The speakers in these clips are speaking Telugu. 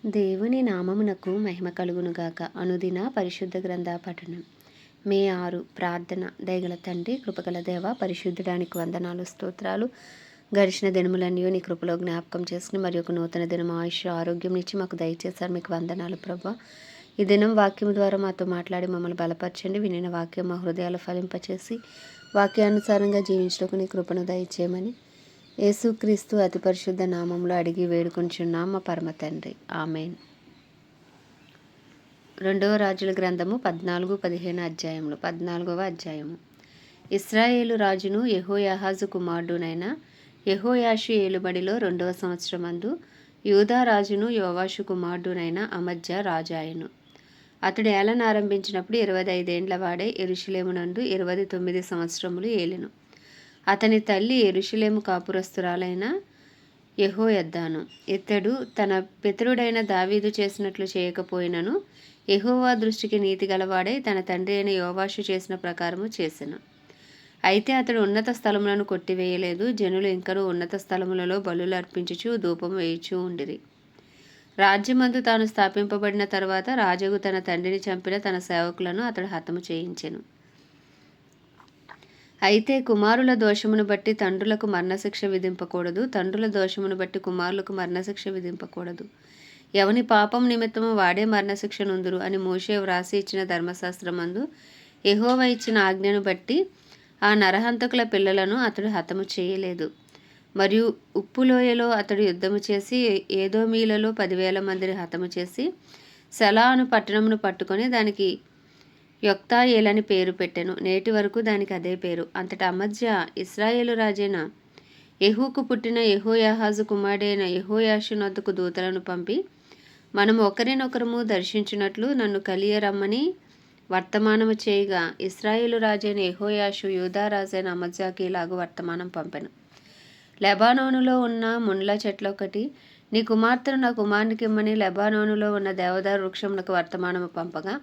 దేవుని నామమునకు మహిమ కలుగునుగాక. అనుదిన పరిశుద్ధ గ్రంథ పఠనం. మే 6 ప్రార్థన. దయగల తండ్రి, కృపగల దేవ, పరిశుద్ధుడానికి వందనాలు, స్తోత్రాలు. గడిచిన దినములన్నీ నీ కృపలో జ్ఞాపకం చేసుకుని మరి ఒక నూతన దినం ఆయుష్ ఆరోగ్యం ఇచ్చి మాకు దయచేశారు. మీకు వందనాలు ప్రభా. ఈ దినం వాక్యం ద్వారా మాతో మాట్లాడి మమ్మల్ని బలపరచండి. వినిన వాక్యం మా హృదయాలు ఫలింపచేసి వాక్యానుసారంగా జీవించడానికి నీ కృపను దయచేయమని యేసుక్రీస్తు అతి పరిశుద్ధ నామంలో అడిగి వేడుకొంచున్నాం మా పరమ తండ్రి. ఆమెన్. 2వ రాజుల గ్రంథము 14-15 అధ్యాయములు. 14వ అధ్యాయము. ఇశ్రాయేలు రాజును యెహోయాహాజు కుమారుడునైన యెహోయాషు ఏలుబడిలో 2వ సంవత్సరమందు యూదా రాజును యోవాషు కుమారుడునైన అమజ్యా రాజాయను. అతడు ఏలనారంభించినప్పుడు 25 ఏండ్ల వాడే యెరూషలేమునందు 29 సంవత్సరములు ఏలెను. అతని తల్లి యెరూషలేము కాపురస్తురాలైన యెహోయద్దాను. ఇతడు తన పితరుడైన దావీదు చేసినట్లు చేయకపోయినను యెహోవా దృష్టికి నీతి గలవాడై తన తండ్రి అయిన యోవాషు చేసిన ప్రకారము చేసెను. అయితే అతడు ఉన్నత స్థలములను కొట్టివేయలేదు. జనులు ఇంకనూ ఉన్నత స్థలములలో బలులు అర్పించుచు ధూపం వేయుచూ ఉండిరి. రాజ్యమందు తాను స్థాపింపబడిన తరువాత రాజగు తన తండ్రిని చంపిన తన సేవకులను అతడు హతము చేయించెను. అయితే కుమారుల దోషమును బట్టి తండ్రులకు మరణశిక్ష విధింపకూడదు, తండ్రుల దోషమును బట్టి కుమారులకు మరణశిక్ష విధింపకూడదు. ఎవని పాపం నిమిత్తము వాడే మరణశిక్ష నుందురు అని మోషే వ్రాసి ఇచ్చిన ధర్మశాస్త్రమందు యెహోవా ఇచ్చిన ఆజ్ఞను బట్టి ఆ నరహంతకుల పిల్లలను అతడు హతము చేయలేదు. మరియు ఉప్పులోయలో అతడు యుద్ధము చేసి ఏదోమీలలో 10,000 మందిని హతము చేసి సెలా అను పట్టణమును పట్టుకొని దానికి యొక్తాయేలని పేరు పెట్టెను. నేటి వరకు దానికి అదే పేరు. అంతటా అమజ్యా ఇశ్రాయేలు రాజైన యెహూకు పుట్టిన యెహోయాహాజు కుమారుడైన యెహోయాషు నొద్దకు దూతలను పంపి, మనము ఒకరినొకరము దర్శించినట్లు నన్ను కలియరమ్మని వర్తమానము చేయగా, ఇశ్రాయేలు రాజైన యెహోయాషు యూదా రాజైన అమజ్యాకి ఇలాగు వర్తమానం పంపెను. లెబానోనులో ఉన్న ముండ్ల చెట్లొకటి నీ కుమార్తెను నా కుమారునికి ఇమ్మని లెబానోనులో ఉన్న దేవదారు వృక్షమునకు వర్తమానము పంపగా,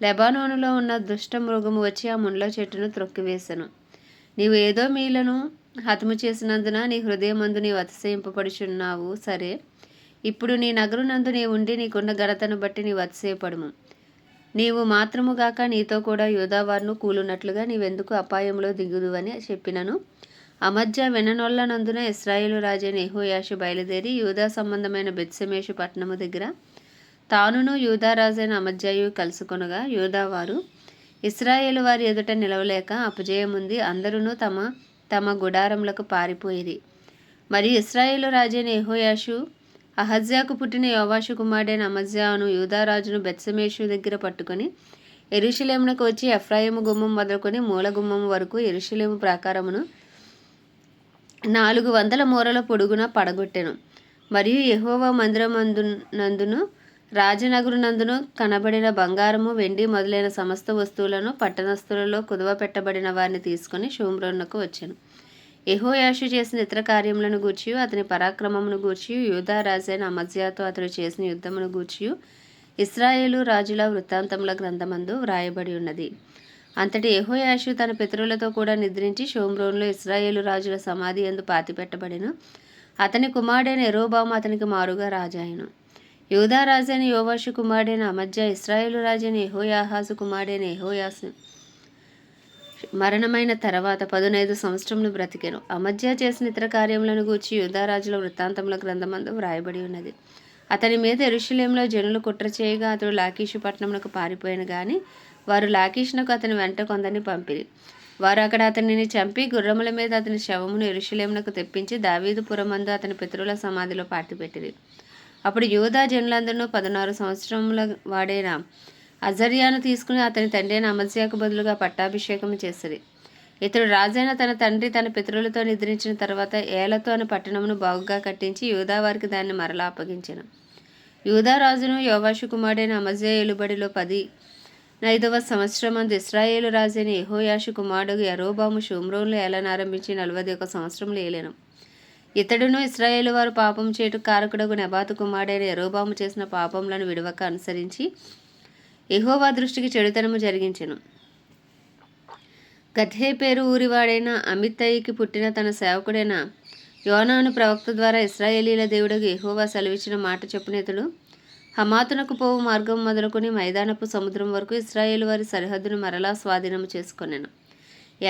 లెబానోనులో ఉన్న దుష్ట మృగము వచ్చి ఆ ముండ్ల చెట్టును త్రొక్కివేసెను. నీవు ఏదో మీలను హతము చేసినందున నీ హృదయమందు నీవు అతిశయింపబడుచున్నావు. సరే, ఇప్పుడు నీ నగరునందు నీ ఉండి నీకున్న ఘనతను బట్టి నీవు అతిశయపడుము. నీవు మాత్రముగాక నీతో కూడా యూదావారును కూలునట్లుగా నీవెందుకు అపాయంలో దిగుదువని చెప్పినను. అమజ్యా విననొల్లనందున ఇశ్రాయేలు రాజైన యెహోయాషు బయలుదేరి యూదా సంబంధమైన బెత్షెమెషు పట్టణము దగ్గర తానును యూదా రాజైన అమజ్యాయు కలుసుకొనగా, యూదావారు ఇశ్రాయేలు వారి ఎదుట నిలవలేక అపజయముంది అందరూ తమ తమ గుడారములకు పారిపోయిరి. మరియు ఇశ్రాయేలు రాజైన యెహోయాషు అహజ్యాకు పుట్టిన యోవాషు కుమారుడైన అమజ్యాను యూదారాజును బెత్షెమెషు దగ్గర పట్టుకొని యెరూషలేమునకు వచ్చి ఎఫ్రాయిము గుమ్మం మొదలుకొని మూల గుమ్మం వరకు యెరూషలేము ప్రాకారమును 400 మూరల పొడుగున పడగొట్టెను. మరియు యెహోవా మందిరమందునందును రాజనగరునందును కనబడిన బంగారము, వెండి మొదలైన సమస్త వస్తువులను పట్టణస్థులలో కుదువ పెట్టబడిన వారిని తీసుకుని షోమ్రోనుకు వచ్చెను. యెహోయాషు చేసిన ఇతర కార్యములను గూర్చియు అతని పరాక్రమమును గూర్చియు యూదా రాజైన అమజ్యాతో అతడు చేసిన యుద్ధమును గూర్చియు ఇశ్రాయేలు రాజుల వృత్తాంతముల గ్రంథమందు వ్రాయబడి ఉన్నది. అంతటి యెహోయాషు తన పితరులతో కూడా నిద్రించి షోమ్రోనులో ఇశ్రాయేలు రాజుల సమాధి యందు పాతిపెట్టబడెను. అతని కుమారుడైన యెరోబాము అతనికి మారుగా రాజాయెను. యూదా రాజైన యోవాషు కుమారుడైన అమజ్యా ఇశ్రాయేలు రాజైన యెహోయాహాజు కుమారుడైన యెహోయాసు మరణమైన తర్వాత 15 సంవత్సరములు బ్రతికెను. అమజ్యా చేసిన ఇతర కార్యములను గూర్చి యూదారాజుల వృత్తాంతముల గ్రంథమందు వ్రాయబడి ఉన్నది. అతని మీద యెరూషలేములో జనులు కుట్ర చేయగా అతడు లాకీషు పట్టణమునకు పారిపోయాను గాని వారు లాకీషునకు అతని వెంట కొందరిని పంపిరి. వారు అక్కడ అతనిని చంపి గుర్రముల మీద అతని శవమును యెరూషలేమునకు తెప్పించి దావీదు పురమందు అతని పితరుల సమాధిలో పాతిపెట్టిరి. అప్పుడు యూదా జనులందరూ 16 సంవత్సరముల వాడైన అజర్యాను తీసుకుని అతని తండ్రి అయిన అమజ్యాకు బదులుగా పట్టాభిషేకం చేసిరి. ఇతడు రాజైన తన తండ్రి తన పితరులతో నిద్రించిన తర్వాత ఏలతో అనే పట్టణమును బాగుగా కట్టించి యూదా వారికి దాన్ని మరలా అప్పగించెను. యూదా రాజును యోవాషు కుమారుడైన అమజ్యా ఏలుబడిలో 15వ సంవత్సరమందు ఇశ్రాయేలు రాజైన యెహోయాషు కుమారుడు యరొబాము షోమ్రోనులో ఏలనారంభించి 41 సంవత్సరములు ఏలెను. ఇతడును ఇశ్రాయేలు వారు పాపం చేటు కారకుడగు నెబాతు కుమారుడైన యరొబాము చేసిన పాపములను విడవక అనుసరించి యెహోవా దృష్టికి చెడుతనము జరిగించెను. గత్హేపెరు ఊరివాడైన అమిత్తయికి పుట్టిన తన సేవకుడైన యోనాను ప్రవక్త ద్వారా ఇశ్రాయేలీల దేవుడగు యెహోవా సెలవిచ్చిన మాట చొప్పున ఇతడు హమాతునకు పోవు మార్గం మొదలుకొని మైదానపు సముద్రం వరకు ఇశ్రాయేలు వారి సరిహద్దును మరలా స్వాధీనము చేసుకొనెను.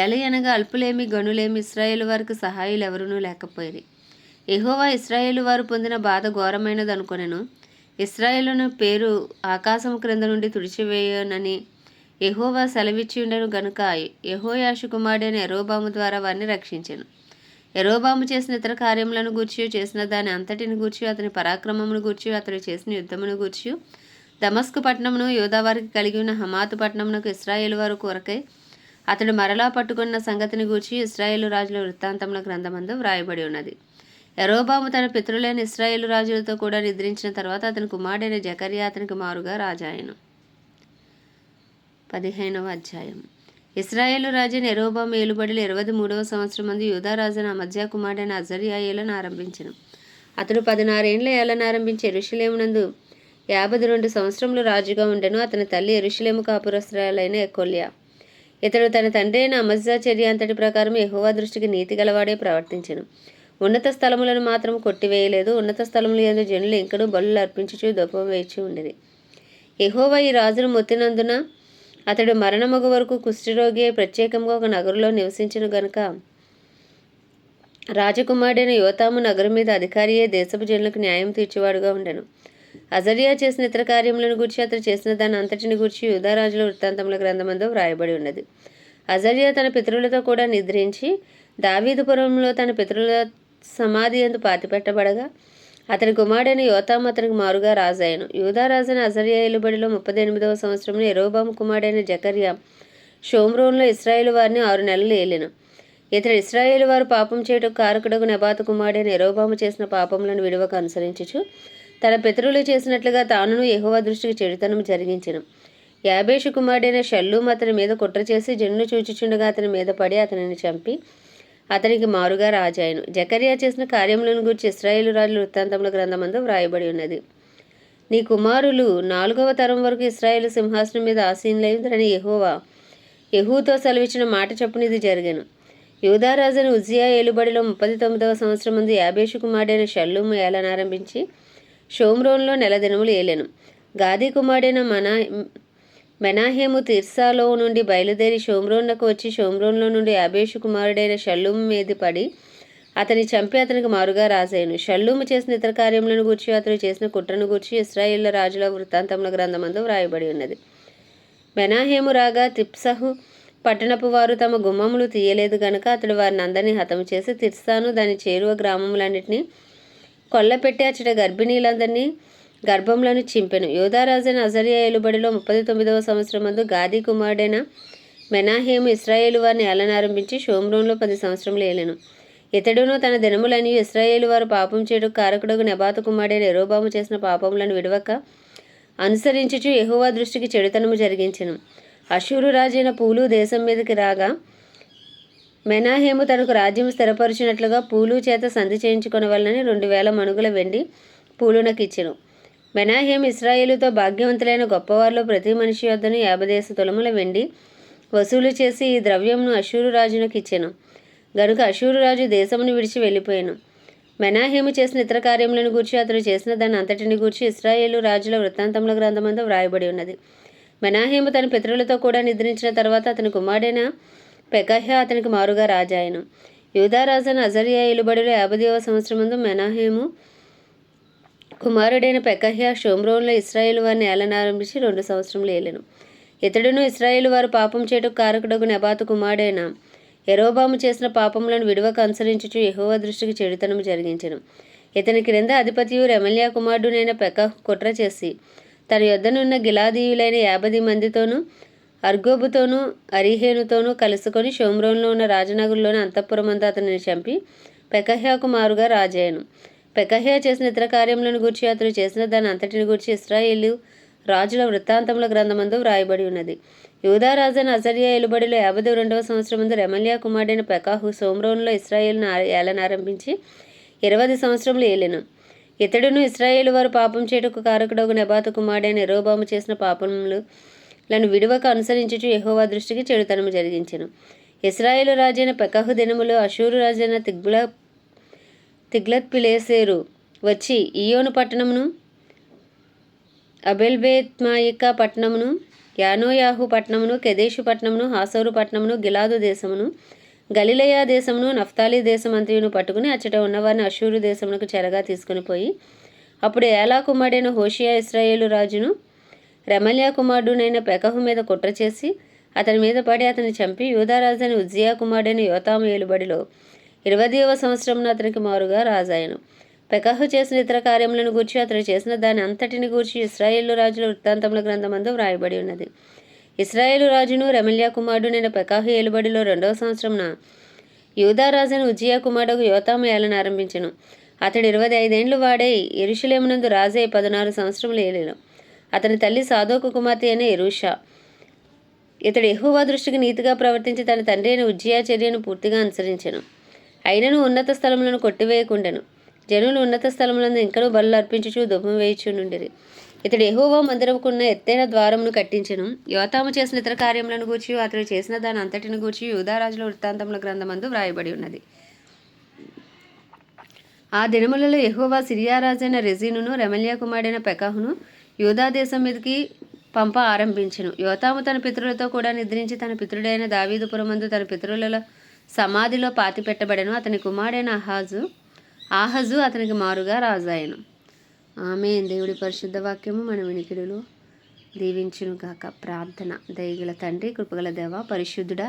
ఏలయనగా అల్పులేమి గనులేమి ఇశ్రాయేలు వారికి సహాయులు ఎవరునూ లేకపోయిరి. యెహోవా ఇశ్రాయేలు వారు పొందిన బాధ ఘోరమైనదనుకొనెను. ఇశ్రాయేలును పేరు ఆకాశము క్రింద నుండి తుడిచివేయనని యెహోవా సెలవిచ్చియుండెను గనుక యెహోయాషు కుమారుడైన యరొబాము ద్వారా వారిని రక్షించెను. యరొబాము చేసిన ఇతర కార్యములను గూర్చి, చేసిన దాని అంతటిని గూర్చి, అతని పరాక్రమమును గూర్చి, అతడు చేసిన యుద్ధమును గూర్చి, దమస్కు పట్టణమును యూదా వారికి కలిగి ఉన్న హమాతు పట్టణమునకు ఇశ్రాయేలు వారు కొరకై అతడు మరలా పట్టుకున్న సంగతిని గూర్చి ఇశ్రాయేలు రాజుల వృత్తాంతముల గ్రంథమందు వ్రాయబడి ఉన్నది. యరొబాము తన పితరులైన ఇశ్రాయేలు రాజులతో కూడా నిద్రించిన తర్వాత అతని కుమారుడైన జకర్యా అతనికి మారుగా రాజాయెను. 15వ అధ్యాయం. ఇశ్రాయేలు రాజైన యరొబాము ఏలుబడిలో 23వ సంవత్సరం మందు యూదా రాజైన అమజ్యా కుమారుడైన అజర్యా ఏలను ఆరంభించెను. అతడు 16 ఏండ్ల ఏలనారంభించి యెరూషలేమునందు 52 సంవత్సరములు రాజుగా ఉండెను. అతని తల్లి యెరూషలేము కాపురస్తురాలైన యెకొల్యా. ఇతడు తన తండ్రి అయిన అమజ్యా చర్య అంతటి ప్రకారం యెహోవా దృష్టికి నీతి గలవాడే ప్రవర్తించెను. ఉన్నత స్థలములను మాత్రం కొట్టివేయలేదు. ఉన్నత స్థలములు యందు జనులు ఇంకనూ బలులు అర్పించుచు ధూపం వేచి ఉండిరి. యెహోవా ఈ రాజును మొత్తినందున అతడు మరణమగు వరకు కుష్ఠరోగి ప్రత్యేకంగా ఒక నగరులో నివసించిన గనుక రాజకుమారుడైన యోతాము నగరం మీద అధికారియే దేశపు జనులకు న్యాయం తీర్చేవాడుగా ఉండెను. అజర్యా చేసిన ఇతర కార్యములను గూర్చి, అతడు చేసిన దాని అంతటిని గూర్చి యూదా రాజుల వృత్తాంతముల గ్రంథమందు వ్రాయబడి ఉన్నది. అజర్యా తన పితరులతో కూడా నిద్రించి దావీదుపురంలో తన పితరుల సమాధి యందు పాతిపెట్టబడగా అతని కుమారుడైన యోతాము అతనికి మారుగా రాజాయెను. యూదా రాజైన అజర్యా ఏలుబడిలో 38వ సంవత్సరంలో యరొబాము కుమారుడైన జకర్యా షోమ్రోన్లో ఇశ్రాయేలు వారిని 6 నెలలు ఏలెను. ఇతడు ఇశ్రాయేలు వారు పాపం చేయుటకు కారకుడగు నెబాతు కుమారుడైన యరొబాము చేసిన పాపములను విడువక అనుసరించుచు తన పితరులు చేసినట్లుగా తానును యెహోవా దృష్టికి చెడుతనము జరిగించెను. యాబేషు కుమారుడైన షల్లూము అతని మీద కుట్ర చేసి జనులు చూచుచుండగా అతని మీద పడి అతనిని చంపి అతనికి మారుగా రాజాయెను. జకర్యా చేసిన కార్యములను గూర్చి ఇశ్రాయేలు రాజుల వృత్తాంతముల గ్రంథమందు వ్రాయబడి ఉన్నది. నీ కుమారులు 4వ తరం వరకు ఇశ్రాయేలు సింహాసనం మీద ఆసీనులైందని యెహోవా యెహూతో సెలవిచ్చిన మాట చొప్పున ఇది జరిగెను. యూదా రాజైన ఉజ్జియా ఏలుబడిలో 39వ సంవత్సరం ముందు యాబేషు కుమారుడైన షల్లూము ఏలనారంభించి షోమ్రోన్లో 1 నెల దినములు ఏలెను. గాదీ కుమారుడైన మెనాహేము తిర్సాలో నుండి బయలుదేరి షోమ్రోన్లకు వచ్చి షోమ్రోన్లో నుండి యాబేషు కుమారుడైన షల్లూము మీద పడి అతని చంపి అతనికి మారుగా రాజాయెను. షల్లూము చేసిన ఇతర కార్యములను గూర్చి, అతడు చేసిన కుట్రను గూర్చి ఇశ్రాయేలు రాజుల వృత్తాంతముల గ్రంథమందు వ్రాయబడి ఉన్నది. మెనాహేము రాగా తిప్సహు పట్టణపు వారు తమ గుమ్మములు తీయలేదు గనుక అతడు వారిని అందరినీ హతము చేసి తిర్సాను దాని చేరువ గ్రామములన్నిటినీ కొల్లపెట్టి అచ్చట గర్భిణీలందరినీ గర్భములను చింపెను. యూదా రాజైన అజర్యా ఏలుబడిలో 39వ సంవత్సరం మందు గాదీ కుమారుడైన మెనాహేము ఇశ్రాయేలు వారిని ఏలనారంభించి షోమ్రోన్లో 10 సంవత్సరములు ఏలెను. ఇతడును తన దినములని ఇశ్రాయేలు వారు పాపం చేయుటకు కారకుడగు నెబాతు కుమారుడైన యరొబాము చేసిన పాపములను విడవక అనుసరించుచు యెహోవా దృష్టికి చెడుతనము జరిగించెను. అషూరు రాజైన పూలు దేశం మీదకి రాగా మెనాహేము తనకు రాజ్యం స్థిరపరిచినట్లుగా పూలు చేత సంధి చేయించుకొనవలనని 2000 మణుగుల వెండి పూలునకిచ్చెను. మెనాహేము ఇశ్రాయేలుతో భాగ్యవంతులైన గొప్పవారిలో ప్రతి మనిషి యొద్దను 50 తులముల వెండి వసూలు చేసి ఈ ద్రవ్యంను అషూరు రాజునకు ఇచ్చెను. గనుక అషూరు రాజు దేశమును విడిచి వెళ్ళిపోయాను. మెనాహేము చేసిన ఇతర కార్యములను గూర్చి, అతడు చేసిన దాని అంతటిని గూర్చి ఇశ్రాయేలు రాజుల వృత్తాంతముల గ్రంథమందు వ్రాయబడి ఉన్నది. మెనాహేము తన పితరులతో కూడా నిద్రించిన తర్వాత అతని కుమారుడైన పెకహ్యా అతనికి మారుగా రాజాయెను. యూదా రాజైన అజర్యా ఏలుబడిలో 50వ సంవత్సరం ముందు మెనాహేము కుమారుడైన పెకహ్యా షోమ్రోన్లో ఇశ్రాయేలు వారిని ఏలనారంభించి 2 సంవత్సరములు ఏలెను. ఇతడును ఇశ్రాయేలు వారు పాపం చేయుటకు కారకుడగు నెబాతు కుమారుడైన యరొబాము చేసిన పాపములను విడువక అనుసరించుచు యెహోవా దృష్టికి చెడుతనము జరిగించెను. ఇతని క్రింద అధిపతియు రెమల్యా కుమారుడునైన పెకహు కుట్ర చేసి తన యొద్దనున్న గిలాదీయులైన 50 మందితోనూ అర్గోబుతోనూ అరీహేనుతోనూ కలుసుకొని షోమ్రోన్లో ఉన్న రాజనగరులోని అంతఃపురమంతా అతనిని చంపి పెకహ్యాకు మారుగా రాజాయెను. పెకహ్యా చేసిన ఇతర కార్యములను గూర్చి, అతడు చేసిన దాని అంతటిని గూర్చి ఇశ్రాయేలు రాజుల వృత్తాంతముల గ్రంథమందు వ్రాయబడి ఉన్నది. యూదా రాజైన అజర్యా ఏలుబడిలో 52వ సంవత్సరం ముందు రెమల్యా కుమారుడైన పెకహు షోమ్రోన్లో ఇశ్రాయేలును ఏలనారంభించి 20 సంవత్సరములు ఏలెను. ఇతడును ఇశ్రాయేలు వారు పాపం చేయుటకు కారకుడగు నెబాతు కుమారుడైన యరొబాము చేసిన పాపములను విడువక అనుసరించుచు యెహోవా దృష్టికి చెడుతనము జరిగించెను. ఇశ్రాయేలు రాజైన పెకహు దినములో అషూరు రాజైన తిగ్లత్ పిలేసెరు వచ్చి ఈయోను పట్టణమును అబెల్బేత్మాయికా పట్టణమును, యానోయాహు పట్టణమును, కెదేషు పట్టణమును, హాసోరు పట్టణమును, గిలాదు దేశమును, గలిలయ దేశమును, నఫ్తాలి దేశమంతయును పట్టుకుని అచ్చట ఉన్నవారిని అషూరు దేశమునకు చెరగా తీసుకుని పోయి, అప్పుడు ఏలా కుమారుడైన హోషియా ఇశ్రాయేలు రాజును రెమల్యా కుమారుడునైన పెకహు మీద కుట్ర చేసి అతని మీద పడి అతన్ని చంపి యూదారాజైన ఉజ్జియా కుమారుడైన యోతాము ఏలుబడిలో 20వ సంవత్సరమున అతనికి మారుగా రాజాయను. పెకహు చేసిన ఇతర కార్యములను గూర్చి అతడు చేసిన దాని అంతటిని గూర్చి ఇశ్రాయేలు రాజుల వృత్తాంతముల గ్రంథమందు వ్రాయబడి ఉన్నది. ఇశ్రాయేలు రాజును రెమల్యా కుమారుడు నేను పెకహు ఏలుబడిలో 2వ సంవత్సరమున యూదారాజైన ఉజ్జియా కుమారుడు యోతాము ఏలన ఆరంభించెను. అతడు 25 ఏండ్లు వాడై యెరూషలేమునందు రాజై 16 సంవత్సరములు ఏలెను. అతని తల్లి సాదోకు కుమార్తె అయిన యెరూషా. ఇతడు యెహోవా దృష్టికి నీతిగా ప్రవర్తించి తన తండ్రి అయిన ఉజ్జియా చర్యను పూర్తిగా అనుసరించెను. అయినను ఉన్నత స్థలములను కొట్టివేయకుండెను. జనులు ఉన్నత స్థలములందు ఇంకనూ బలులు అర్పించుచు ధూపం వేయుచుండిరి. ఇతడు యెహోవా మందిరముకున్న ఎత్తైన ద్వారమును కట్టించెను. యోతాము చేసిన ఇతర కార్యములను గూర్చి అతడు చేసిన దాని అంతటిని గూర్చి యూదారాజుల వృత్తాంతముల గ్రంథమందు వ్రాయబడి ఉన్నది. ఆ దినములలో యెహోవా సిరియా రాజైన రెజీనును రెమల్యా కుమారుడైన పెకహును యూదా దేశం మీదకి పంప ఆరంభించెను. యోతాము తన పితరులతో కూడా నిద్రించి తన పితరుడైన దావీదుపురమందు తన పితరుల సమాధిలో పాతిపెట్టబడెను. అతని కుమారుడైన ఆహజు అతనికి మారుగా రాజాయను. ఆమేన్. దేవుడి పరిశుద్ధ వాక్యము మన వినికిడిలో దీవించును గాక. ప్రార్థన. దయగల తండ్రి, కృపగల దేవ, పరిశుద్ధుడా,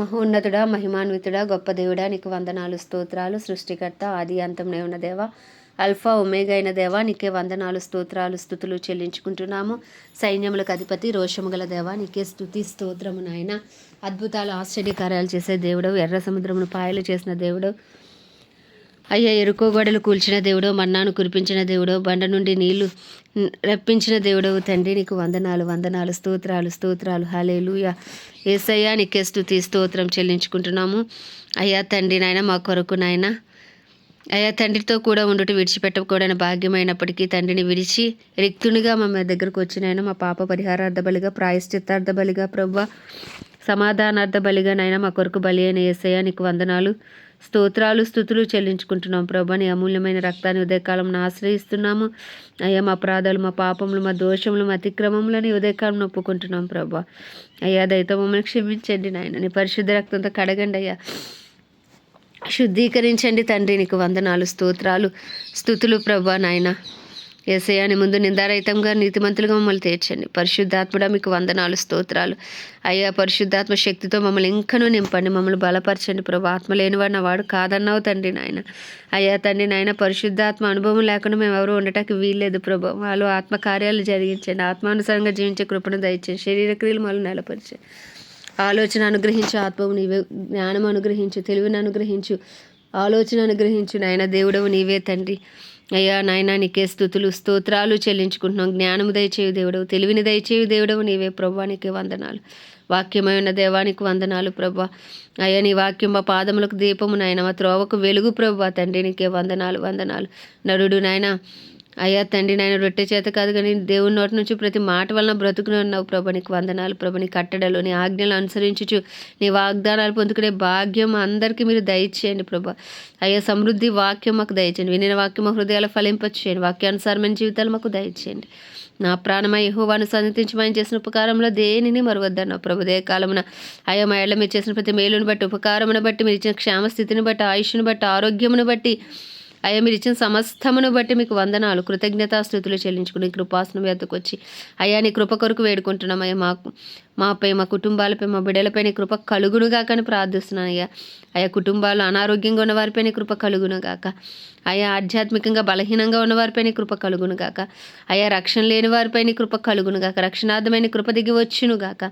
మహోన్నతుడా, మహిమాన్వితుడా, గొప్ప దేవుడా, నీకు వందనాలు, స్తోత్రాలు. సృష్టికర్త, ఆది అంతంలో ఉన్న దేవ, అల్ఫా ఒమేగా అయిన దేవా, నీకే వందనాలు, స్తోత్రాలు, స్తుతులు చెల్లించుకుంటున్నాము. సైన్యములకు అధిపతి, రోషము గల దేవా, నీకే స్తుతి స్తోత్రము నాయన. అద్భుతాలు, ఆశ్చర్యకార్యాలు చేసే దేవుడు, ఎర్ర సముద్రమును పాయలు చేసిన దేవుడు, అయ్యా ఎరుకో గోడలు కూల్చిన దేవుడు, మన్నాను కురిపించిన దేవుడు, బండ నుండి నీళ్లు రప్పించిన దేవుడు తండ్రి, నీకు వందనాలు, వందనాలు, స్తోత్రాలు, స్తోత్రాలు. హల్లెలూయా. యేసయ్యా, నీకే స్తుతి స్తోత్రం చెల్లించుకుంటున్నాము. అయ్యా తండ్రి నాయన, మా కొరకు నాయన అయ్యా తండ్రితో కూడా ఉండుట విడిచిపెట్టకూడని భాగ్యమైనప్పటికీ తండ్రిని విడిచి రిక్తునిగా మా దగ్గరకు వచ్చినాయన, మా పాప పరిహారార్థ బలిగా, ప్రాయశ్చిత్తార్థ బలిగా, ప్రభువా సమాధానార్థ బలిగా నాయన మా కొరకు బలి అయిన యేసయ్యా, నీకు వందనాలు, స్తోత్రాలు, స్తుతులు చెల్లించుకుంటున్నాం. ప్రభా, నీ అమూల్యమైన రక్తాన్ని ఉదయకాలం ఆశ్రయిస్తున్నాము. అయ్యా మా అపరాధాలు, మా పాపములు, మా దోషములు, మా అతిక్రమములని ఉదయకాలం ఒప్పుకుంటున్నాం. ప్రభా అయ్యా దయతో మమ్మల్ని క్షమించండి నాయన, నీ పరిశుద్ధ రక్తంతో కడగండి అయ్యా, శుద్ధీకరించండి తండ్రి. నీకు వందనాలు, స్తోత్రాలు, స్తుతులు. ప్రభా నాయన యేసయ్యా, నీ ముందు నిందారహితంగా నీతిమంతులుగా మమ్మల్ని తీర్చండి. పరిశుద్ధాత్ముడా, మీకు వందనాలు, స్తోత్రాలు. అయ్యా పరిశుద్ధాత్మ శక్తితో మమ్మల్ని ఇంకనూ నింపండి, మమ్మల్ని బలపరచండి. ప్రభా, ఆత్మ లేనివాడు నా వాడు కాదన్నావు తండ్రి నాయన. అయ్యా తండ్రి నాయన, పరిశుద్ధాత్మ అనుభవం లేకుండా మేము ఎవరు ఉండటానికి వీల్లేదు. ప్రభా, వాళ్ళు ఆత్మకార్యాలు జరిగించండి, ఆత్మానుసారంగా జీవించే కృపను దయచండి, శరీర క్రియలు మళ్ళీ నెలపరిచండి. ఆలోచన అనుగ్రహించు, ఆత్మవు నీవే, జ్ఞానం అనుగ్రహించు, తెలివిని అనుగ్రహించు, ఆలోచన అనుగ్రహించు నాయన. దేవుడవు నీవే తండ్రి. అయ్యా నాయన, నీకే స్తుతులు స్తోత్రాలు చెల్లించుకుంటున్నాం. జ్ఞానము దయచేయు దేవుడవు, తెలివిని దయచేయు దేవుడవు నీవే. ప్రభా, నీకే వందనాలు. వాక్యమైన దేవానికి వందనాలు. ప్రభా అయ్యా, నీ వాక్యం మా పాదములకు దీపము నాయన, మా త్రోవకు వెలుగు. ప్రభా తండ్రి, నీకే వందనాలు, వందనాలు. నరుడు నాయన అయ్యా తండ్రి నాయన రొట్టె చేత కాదు కానీ దేవుని నోటి నుంచి ప్రతి మాట వలన బ్రతుకుని ఉన్నావు. ప్రభా, నీకు వందనాలు. ప్రభా, నీ కట్టడలు, నీ ఆజ్ఞలు అనుసరించుచు నీ వాగ్దానాలు పొందుకునే భాగ్యం అందరికీ మీరు దయచేయండి. ప్రభా అయ్యా, సమృద్ధి వాక్యం మాకు దయచేయండి. వినిన వాక్యం మా హృదయాలు ఫలింపచేయండి. వాక్యానుసారమైన జీవితాలు మాకు దయచేయండి. నా ప్రాణమై యెహోవాను సన్నిధించి మనం చేసిన ఉపకారంలో దేనిని మరువద్దన్నావు. ప్రభు, దే కాలమున అయ్యా మా ఏళ్ళ మీరు చేసిన ప్రతి మేలుని బట్టి, ఉపకారమును బట్టి, మీరు ఇచ్చిన క్షేమస్థితిని బట్టి, ఆయుష్ను బట్టి, ఆరోగ్యమును బట్టి, అయ్యా మీరు ఇచ్చిన సమస్తమును బట్టి మీకు వందనాలు, కృతజ్ఞతాస్తుతులు చెల్లించుకుని కృపాసనం వద్దకు వచ్చి అయ్యా నీ కృప కొరకు వేడుకుంటున్నాం. అయ్యా మాపై, మా కుటుంబాలపై, మా బిడ్డలపై నీ కృప కలుగునుగాక అని ప్రార్థిస్తున్నాను. అయ్యా కుటుంబాలు అనారోగ్యంగా ఉన్న వారిపై నీ కృప కలుగునుగాక. అయ్యా ఆధ్యాత్మికంగా బలహీనంగా ఉన్నవారిపై నీ కృప కలుగునుగాక. అయ్యా రక్షణ లేని వారిపై నీ కృప కలుగునుగాక. రక్షణార్థమైన కృప దిగి వచ్చునుగాక.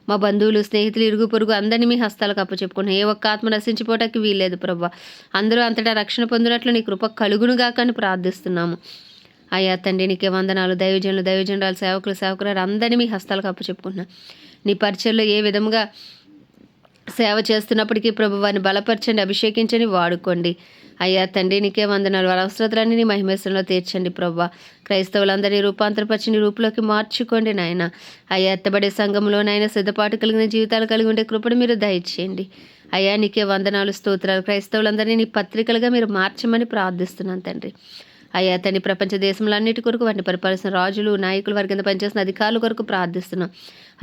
మా బంధువులు, స్నేహితులు, ఇరుగు పొరుగు అందరినీ మీ హస్తాలకు అప్పచెప్పుకున్నాం. ఏ ఒక్క ఆత్మ నశించిపోవటానికి వీల్లేదు. ప్రభా, అందరూ అంతటా రక్షణ పొందినట్లు నీ కృప కలుగునుగాక అని ప్రార్థిస్తున్నాము. అయ్యా తండ్రి, నీకే వందనాలు. దైవజనులు, దైవజనురాలు, సేవకులు, సేవకురాలు అందరినీ మీ హస్తాలకు అప్పచెప్పుకుంటున్నాం. నీ పరిచయలో ఏ విధముగా సేవ చేస్తున్నప్పటికీ ప్రభు వారిని బలపరచండి, అభిషేకించండి, వాడుకోండి. అయ్యా తండ్రి, నీకే వందనాలు. వారి అవసరతలన్నీ నీ మహిమేశ్వరంలో తీర్చండి. ప్రభా, క్రైస్తవులందరినీ రూపాంతరపరిచి నీ రూపులోకి మార్చుకోండి నాయన. అయ్యా ఎత్తబడే సంఘంలోనైనా సిద్ధపాటు కలిగిన జీవితాలు కలిగి ఉండే కృపను మీరు దయచేయండి. అయ్యా నీకే వందనాలు, స్తోత్రాలు. క్రైస్తవులందరినీ నీ పత్రికలుగా మీరు మార్చమని ప్రార్థిస్తున్నాను తండ్రి. అయ్యా తండ్రి ప్రపంచ దేశంలన్నిటి కొరకు వాటిని పరిపాలిస్తున్న రాజులు నాయకులు వారి కింద పనిచేస్తున్న అధికారుల కొరకు ప్రార్థిస్తున్నాం.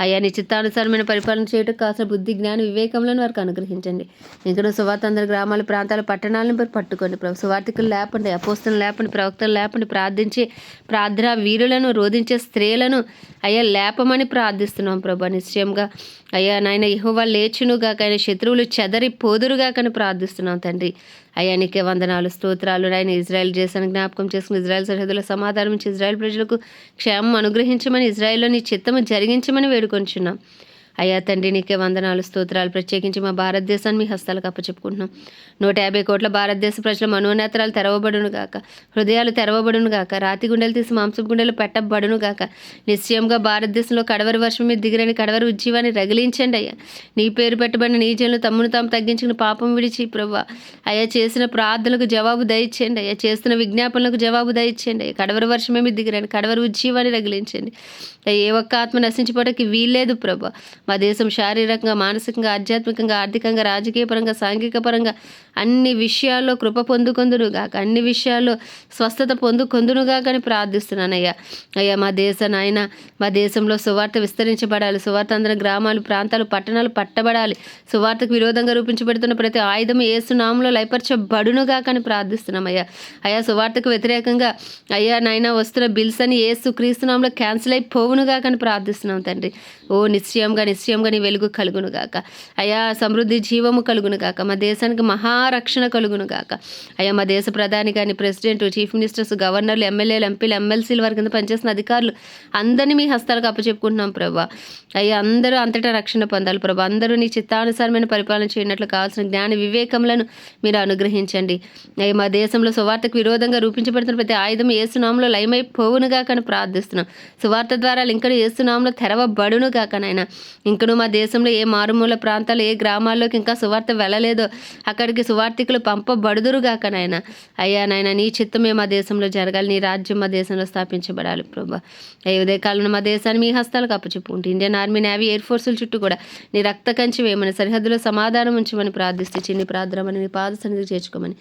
అయ్యా నీ చిత్తానుసారమైన పరిపాలన చేయటం కాసిన బుద్ధి జ్ఞాన వివేకములను వారికి అనుగ్రహించండి. ఇంకా సువార్త అందరి గ్రామాల ప్రాంతాల పట్టణాలను మీరు పట్టుకోండి ప్రభు. సువార్థికులు లేపండి, అపోస్తలను లేపండి, ప్రవక్తలు లేపండి, ప్రార్థించి ప్రార్థనా వీరులను రోధించే స్త్రీలను అయ్యా లేపమని ప్రార్థిస్తున్నాం ప్రభు. నిశ్చయంగా అయ్యా నాయన యెహోవా లేచునుగా కానీ శత్రువులు చెదరి పోదురుగా కానీ ప్రార్థిస్తున్నాం తండ్రి. అయ్యా నీకే వందనాలు స్తోత్రాలు. నాయన ఇజ్రాయెల్ దేశాన్ని జ్ఞాపకం చేసుకుని ఇజ్రాయెల్ సరిహద్దుల సమాధానం ఇచ్చి ఇజ్రాయెల్ ప్రజలకు క్షేమం అనుగ్రహించమని ఇజ్రాయెల్లో నీ చిత్తము జరిగించమని వేడుకొంచున్నాం. అయ్యా తండ్రి నీకే వందనాలు స్తోత్రాలు. ప్రత్యేకించి మా భారతదేశాన్ని మీ హస్తాలకు అప్పచెప్పుకుంటున్నాం. 150 కోట్ల భారతదేశ ప్రజల మనోనేత్రాలు తెరవబడును గాక, హృదయాలు తెరవబడును గాక, రాతి గుండెలు తీసి మాంసపు గుండెలు పెట్టబడును గాక. నిశ్చయంగా భారతదేశంలో కడవరి వర్షం మీద దిగిరని కడవరి ఉజ్జీవాన్ని రగిలించండి అయ్యా. నీ పేరు పెట్టబడిన నీ జనులు తమ్మును తాము తగ్గించుకుని పాపం విడిచి ప్రభువా అయ్యా చేసిన ప్రార్థనలకు జవాబు దయచేయండి అయ్యా. చేస్తున్న విజ్ఞాపనలకు జవాబు దయచేయండి అయ్యా. కడవరి వర్షమే మీద దిగిరని కడవరి ఉజ్జీవాన్ని రగిలించండి. ఏ ఒక్క ఆత్మ నశించిపోవడానికి వీల్లేదు ప్రభా. మా దేశం శారీరకంగా, మానసికంగా, ఆధ్యాత్మికంగా, ఆర్థికంగా, రాజకీయ పరంగా, సాంఘిక పరంగా అన్ని విషయాల్లో కృప పొందుకొందునుగాక, అన్ని విషయాల్లో స్వస్థత పొందుకొందునుగాక అని ప్రార్థిస్తున్నానయ్యా. అయ్యా మా నాయన మా దేశంలో సువార్త విస్తరించబడాలి. సువార్త అందరి గ్రామాలు, ప్రాంతాలు, పట్టణాలు పట్టబడాలి. సువార్తకు విరోధంగా రూపించబడుతున్న ప్రతి ఆయుధం యేసు నామములో లయపరచబడునుగాక అని ప్రార్థిస్తున్నామయ్యా. అయ్యా సువార్తకు వ్యతిరేకంగా అయ్యా నాయన వస్తున్న బిల్స్ అని యేసు క్రీస్తు నామములో క్యాన్సిల్ అయిపోవునుగాక అని ప్రార్థిస్తున్నాం తండ్రి. ఓ నిశ్చయంగా నీ వెలుగు కలుగునుగాక అయ్యా. సమృద్ధి జీవము కలుగునుగాక. మా దేశానికి మహారక్షణ కలుగునుగాక అయ్యా. మా దేశ ప్రధాని కానీ, ప్రెసిడెంట్, చీఫ్ మినిస్టర్స్, గవర్నర్లు, ఎమ్మెల్యేలు, ఎంపీలు, ఎమ్మెల్సీలు వారి కింద పనిచేస్తున్న అధికారులు అందరినీ మీ హస్తాలకు అప్పచెప్పుకుంటున్నాం ప్రభా. అయ్యా అందరూ అంతటా రక్షణ పొందాలి ప్రభా. అందరూ నీ చిత్తానుసారమైన పరిపాలన చేయనట్లు కావాల్సిన జ్ఞాన వివేకములను మీరు అనుగ్రహించండి అయ్యా. మా దేశంలో సువార్తకు విరోధంగా రూపించబడుతున్న ప్రతి ఆయుధం యేసునామములో లయమైపోవునుగా కానీ ప్రార్థిస్తున్నాం. సువార్త ద్వారా ఇంకను యేసునామములో తెరవబడునుగా కాకనైనా ఇంకను మా దేశంలో ఏ మారుమూల ప్రాంతాలు, ఏ గ్రామాల్లోకి ఇంకా సువార్త వెళ్ళలేదో అక్కడికి సువార్థికులు పంపబడుదురుగాకనైనా అయ్యా నాయన నీ చిత్తమే మా దేశంలో జరగాలి. నీ రాజ్యం మా దేశంలో స్థాపించబడాలి ప్రభా. అయ్యే ఉదయకాలంలో మా దేశాన్ని మీ హస్తాలకు అప్పచెప్పుకుంటూ ఇండియన్ ఆర్మీ, నేవీ, ఎయిర్ ఫోర్సుల చుట్టూ కూడా నీ రక్త కంచి వేయమని, సరిహద్దులో సమాధానం ఉంచమని ప్రార్థిస్తూ చిన్ని ప్రార్థనని నీ పాద సన్నిధికి చేర్చుకోమని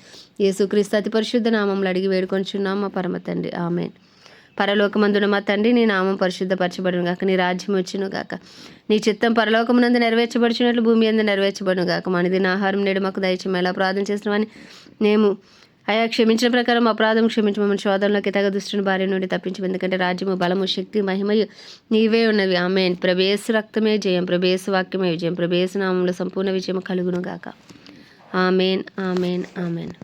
యేసుక్రీస్తు అతి పరిశుద్ధ నామంలో అడిగి వేడుకొంచున్నాం మా పరమ తండ్రి, ఆమేన్. పరలోకమందున మా తండ్రి నీ నామం పరిశుద్ధపరచబడును గాక, నీ రాజ్యం వచ్చును గాక, నీ చిత్తం పరలోకమునందు నెరవేర్చబడుచున్నట్లు భూమి అందు నెరవేర్చబడును గాక. మన దిన ఆహారం నేడు మాకు దయచేయము. ఎలా అపరాధం చేస్తున్నామని మేము అయా క్షమించిన ప్రకారం అపరాధం క్షమించి మమ్మల్ని శోధనలోకి తగ దుష్టుని భార్య నుండి తప్పించు. ఎందుకంటే రాజ్యము, బలము, శక్తి, మహిమయు నీవే ఉన్నవి. ఆమేన్. ప్రభేసు రక్తమే జయం, ప్రభేసు వాక్యమే విజయం, ప్రభేసు నామంలో సంపూర్ణ విజయం కలుగును గాక. ఆమేన్, ఆమేన్, ఆమేన్.